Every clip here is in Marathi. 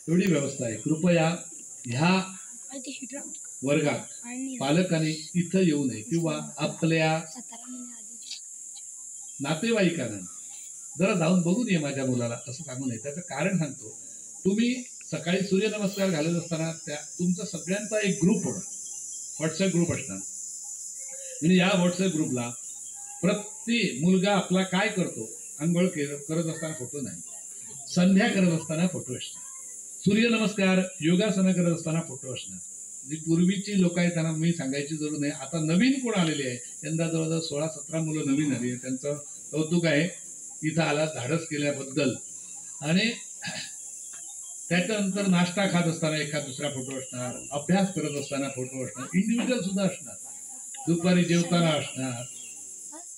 एवढी व्यवस्था आहे. कृपया ह्या वर्गात पालकांनी इथं येऊ नये किंवा आपल्या नातेवाईकांना जरा जाऊन बघून ये माझ्या मुलाला असं सांगू नये. त्याचं कारण सांगतो. तुम्ही सकाळी सूर्यनमस्कार घालत असताना तुमचा सगळ्यांचा एक ग्रुप होणार, व्हॉट्सअप ग्रुप असणार आणि या व्हॉट्सअप ग्रुपला प्रत्येक मुलगा आपला काय करतो, अंघोळ करत असताना फोटो नाही, संध्या करत असताना फोटो असणार, सूर्यनमस्कार योगासनं करत असताना फोटो असणार. जी पूर्वीची लोक आहेत त्यांना मी सांगायची जरूर नाही. आता नवीन कोण आलेले आहे, यंदा जवळजवळ 16-17 मुलं नवीन आली आहे. त्यांचं कौतुक आहे इथं आला धाडस केल्याबद्दल. आणि त्याच्यानंतर नाश्ता खात असताना एखाद दुसरा फोटो असणार, अभ्यास करत असताना फोटो असणार, इंडिव्हिज्युअल सुद्धा असणार, दुपारी जेवताना असणार,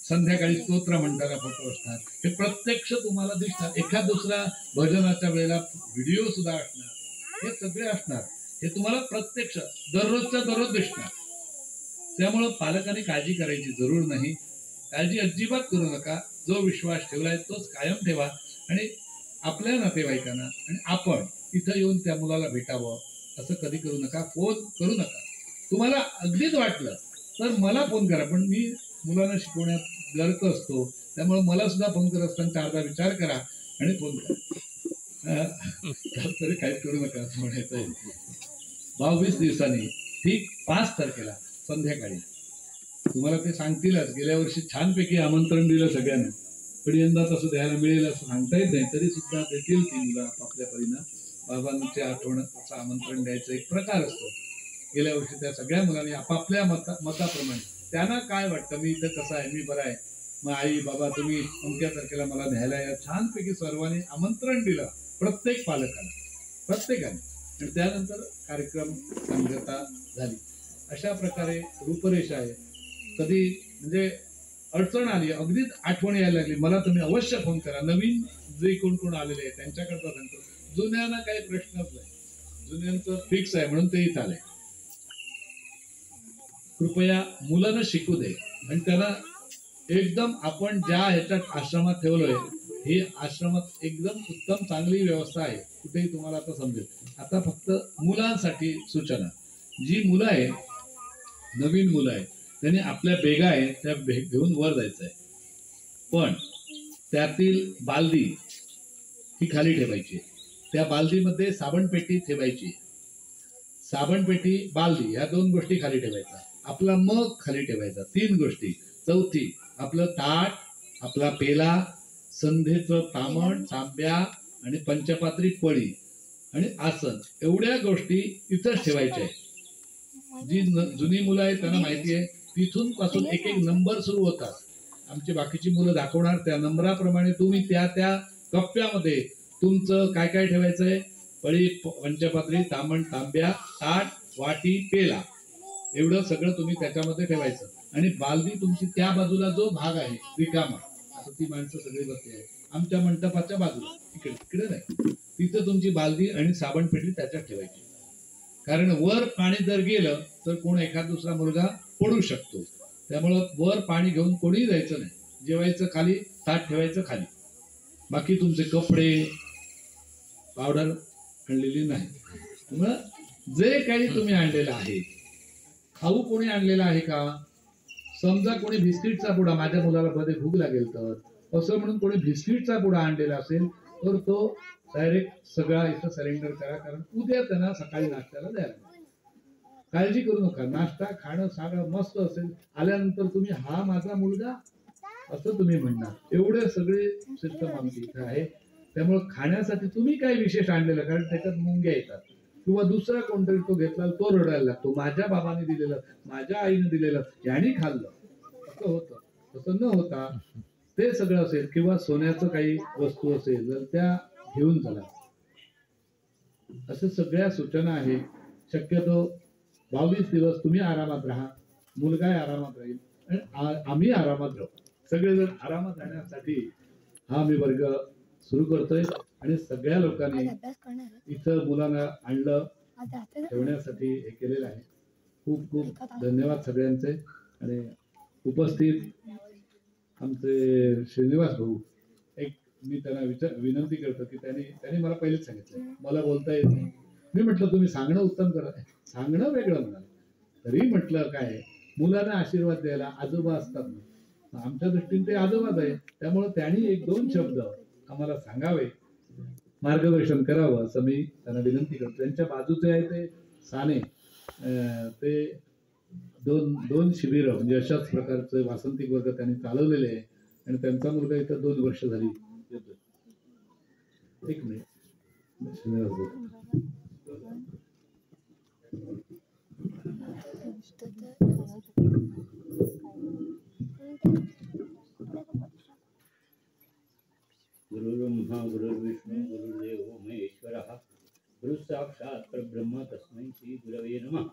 संध्याकाळी स्तोत्र म्हणताना फोटो असणार. हे प्रत्यक्ष तुम्हाला दिसतात. एखाद दुसरा भजनाच्या वेळेला व्हिडिओ सुद्धा असणार. हे सगळे असणार. हे तुम्हाला प्रत्यक्ष दररोजच्या दररोज दिसणार. त्यामुळं पालकांनी काळजी करायची जरूर नाही. काळजी अजिबात करू नका. जो विश्वास ठेवलाय तोच कायम ठेवा आणि आपल्या नातेवाईकांना आणि आपण इथं येऊन त्या मुलाला भेटावं असं कधी करू नका. फोन करू नका. तुम्हाला अगदीच वाटलं तर मला फोन करा. पण मी मुलांना शिकवण्यात गर्क असतो, त्यामुळे मला सुद्धा फोन करत असताना 4दा विचार करा आणि फोन करा. तरी काहीच करू नका असं म्हणायचं आहे. 22 दिवसांनी ठीक 5 तारखेला संध्याकाळी तुम्हाला ते सांगतीलच. गेल्या वर्षी छानपैकी आमंत्रण दिलं सगळ्यांना, पण यंदा तसं द्यायला मिळेल असं सांगता येत नाही. तरी सुद्धा देतील ती मुलं आपापल्या परीनं. बाबांची आठवण असं आमंत्रण द्यायचा एक प्रकार असतो. गेल्या वर्षी त्या सगळ्या मुलांनी आपापल्या मताप्रमाणे त्यांना काय वाटतं, मी इथं कसं आहे, मी बरं आहे, मग आई बाबा तुम्ही अमक्या तारखेला मला न्यायला या, छानपैकी सर्वांनी आमंत्रण दिलं प्रत्येक पालकाला, प्रत्येकाने. आणि त्यानंतर कार्यक्रम सांगता झाली. अशा प्रकारे रूपरेषा आहे. कधी म्हणजे अडचण आली, अगदीच आठवण यायला लागली, मला तुम्ही अवश्य फोन करा. नवीन जे कोण कोण आलेले आहे त्यांच्याकरता सांगतो. जुन्यांना काही प्रश्नच नाही, जुन्यांचं फिक्स आहे म्हणून ते इथं आले. कृपया मुलांना शिकू दे आणि त्यांना एकदम आपण ज्या ह्याच्यात आश्रमात ठेवलोय, ही आश्रमात एकदम उत्तम चांगली व्यवस्था आहे. कुठेही तुम्हाला आता समजेल. आता फक्त मुलांसाठी सूचना. जी मुलं आहे, नवीन मुलं आहे, त्यांनी आपल्या बेगा आहे त्या घेऊन वर जायचं आहे. पण त्यातील बालदी ही खाली ठेवायची. त्या बालदीमध्ये साबणपेटी ठेवायची. साबणपेटी, बालदी या 2 गोष्टी खाली ठेवायच्या. आपला मग खाली ठेवायचा. 3 गोष्टी. चौथी आपलं ताट, आपला पेला, संधेचं तामण, तांब्या आणि पंचपात्री पळी आणि आसन, एवढ्या गोष्टी इथंच ठेवायच्या आहेत. जी जुनी मुलं आहेत त्यांना माहिती आहे, तिथून पासून एक एक नंबर सुरू होतात. आमची बाकीची मुलं दाखवणार त्या नंबराप्रमाणे तुम्ही त्या त्या कप्प्यामध्ये तुमचं काय काय ठेवायचंय. पळी, पंचपात्री, तामण, तांब्या, ताट, वाटी, पेला, एवढं सगळं तुम्ही त्याच्यामध्ये ठेवायचं. आणि बालदी तुमची त्या बाजूला जो भाग आहे रिकामा, आता ती माणसं सगळी बसली आहे आमच्या मंडपाच्या बाजूला, इकडे नाही, तिथं तुमची बालदी आणि साबणपेटी त्याच्यात ठेवायची. कारण वर पाणी जर गेलं तर कोण एखादा दुसरा मुलगा पडू शकतो. त्यामुळं वर पाणी घेऊन कोणीही जायचं नाही. जेवायचं खाली, ताट ठेवायचं खाली. बाकी तुमचे कपडे, पावडर आणलेली नाही. त्यामुळं जे काही तुम्ही आणलेलं आहे, खाऊ कोणी आणलेला आहे का, समजा कोणी बिस्किटचा पुडा, माझ्या मुलाला मध्ये भूक लागेल तर असं म्हणून कोणी बिस्किटचा पुडा आणलेला असेल तर तो डायरेक्ट सगळा इथं सरेंडर करा. कारण उद्या त्यांना सकाळी नाश्त्याला द्यायला. काळजी करू नका. नाश्ता खाणं सारं मस्त असेल. आल्यानंतर तुम्ही हा माझा मुलगा असं तुम्ही म्हणणार. एवढे सगळे सिस्टम आमची इथं आहे. त्यामुळे खाण्यासाठी तुम्ही काय विशेष आणलेलं, कारण त्याच्यात मुंग्या येतात किंवा दुसरा कोणतरी तो घेतला तो रडायला लागतो, माझ्या बाबाने दिलेलं, माझ्या आईने दिलेलं, याने खाल्लं, असं होतं. तसं न होता ते सगळं असेल किंवा सोन्याचं काही वस्तू असेल तर त्या घेऊन चला. असं सगळ्या सूचना आहेत. शक्यतो 22 दिवस तुम्ही आरामात राहा, मुलगा आरामात राहील आणि आम्ही आरामात राहू. सगळेजण आरामात राहण्यासाठी हा मी वर्ग सुरू करतोय. आणि सगळ्या लोकांनी इथं मुलांना आणलं ठेवण्यासाठी हे केलेलं आहे. खूप खूप धन्यवाद सगळ्यांचे. आणि उपस्थित आमचे श्रीनिवास भाऊ, एक मी त्यांना विनंती करतो की त्यांनी मला पहिलेच सांगितलं मला बोलता येत नाही. मी म्हटलं तुम्ही सांगणं उत्तम करा, सांगणं वेगळं म्हणाल. तरी म्हटलं काय मुलांना आशीर्वाद द्यायला आजोबा असतात ना, आमच्या दृष्टीने ते आजोबाच आहे. त्यामुळे त्यांनी एक दोन शब्द आम्हाला सांगावे, मार्गदर्शन करावं असं मी त्यांना विनंती करतो. त्यांच्या बाजूचे आहे ते साने, ते दोन दोन शिबिर म्हणजे अशाच प्रकारचं वासंतिक वर्ग त्यांनी चालवलेले आहे आणि त्यांचा मुलगा इथं 2 वर्ष झाली येतोय. एक मिनिट. गुरुर्ब्रह्मा गुरुर्विष्णू गुरुर्देवो महेश्वरः गुरु साक्षात परब्रह्म तस्मै श्री गुरवे नमः.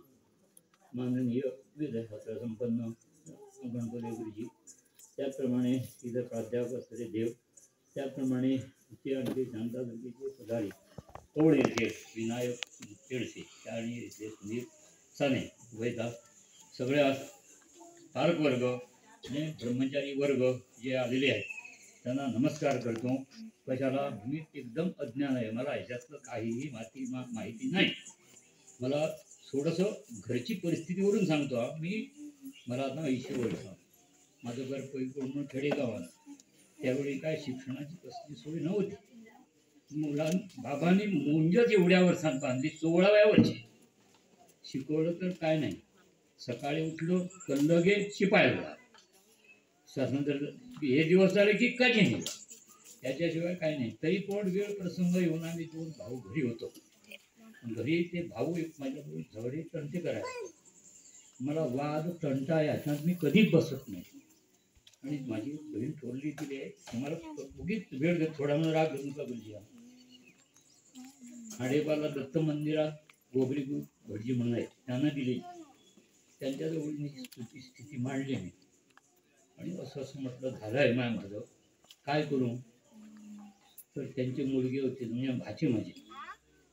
माननीय विद्याशास्त्र संपन्न गणपती गुरुजी, त्याचप्रमाणे इथं प्राध्यापक असलेले देव, त्याचप्रमाणे इथे आणखी शांता दुर्गीचे पुजारी तोड येथे विनायक केळसे आणि इथे सुनील साने वैदा, सगळ्या पालक वर्ग आणि ब्रह्मचारी वर्ग जे आलेले आहेत त्यांना नमस्कार करतो. कशाला मी एकदम अज्ञान आहे, मला ह्याच्यातलं काहीही माहिती नाही. मला थोडंसं घरची परिस्थितीवरून सांगतो. मला आता 80 वर्ष, माझं घर पूर्ण खेडेगावात. त्यावेळी काय शिक्षणाची कसली सोय नव्हती. बाबांनी मुंजच एवढ्या वर्षात बांधली, 16व्या वर्षी शिकवलं तर काय नाही. सकाळी उठलो कल्लगे शिपायला स्वातंत्र्य हे दिवस झाले की काची नाही, त्याच्याशिवाय काय नाही. तरी पण वेळ प्रसंग येऊन आम्ही 2 भाऊ घरी होतो. घरी ते भाऊ एक माझ्याबरोबर झगडे तंटे करायचे. मला वाद तंटा याच्यात मी कधीच बसत नाही. आणि माझी बहीण ठोरली दिली आहे, मला उगीच वेळ घेत थोडा वेळ राग घेऊन का बोलली. हाडेपाला दत्त मंदिरात गोबरी भटजी म्हणून आहे, त्यांना दिली. त्यांच्याजवळ मी स्थिती मांडली नाही आणि असं म्हटलं झालं आहे माझं काय करू. तर त्यांची मुलगी होती म्हणजे भाची माझी,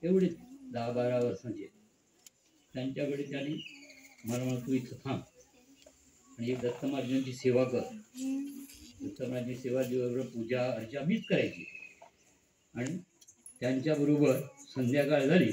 एवढी 10-12 वर्षाची. त्यांच्याकडे त्यांनी मला म्हणा तू इथं थांब आणि एक दत्त महाराजांची सेवा कर. दत्त महाराजांची सेवा दिवसभर पूजा अर्चा मीच करायची आणि त्यांच्याबरोबर संध्याकाळ झाली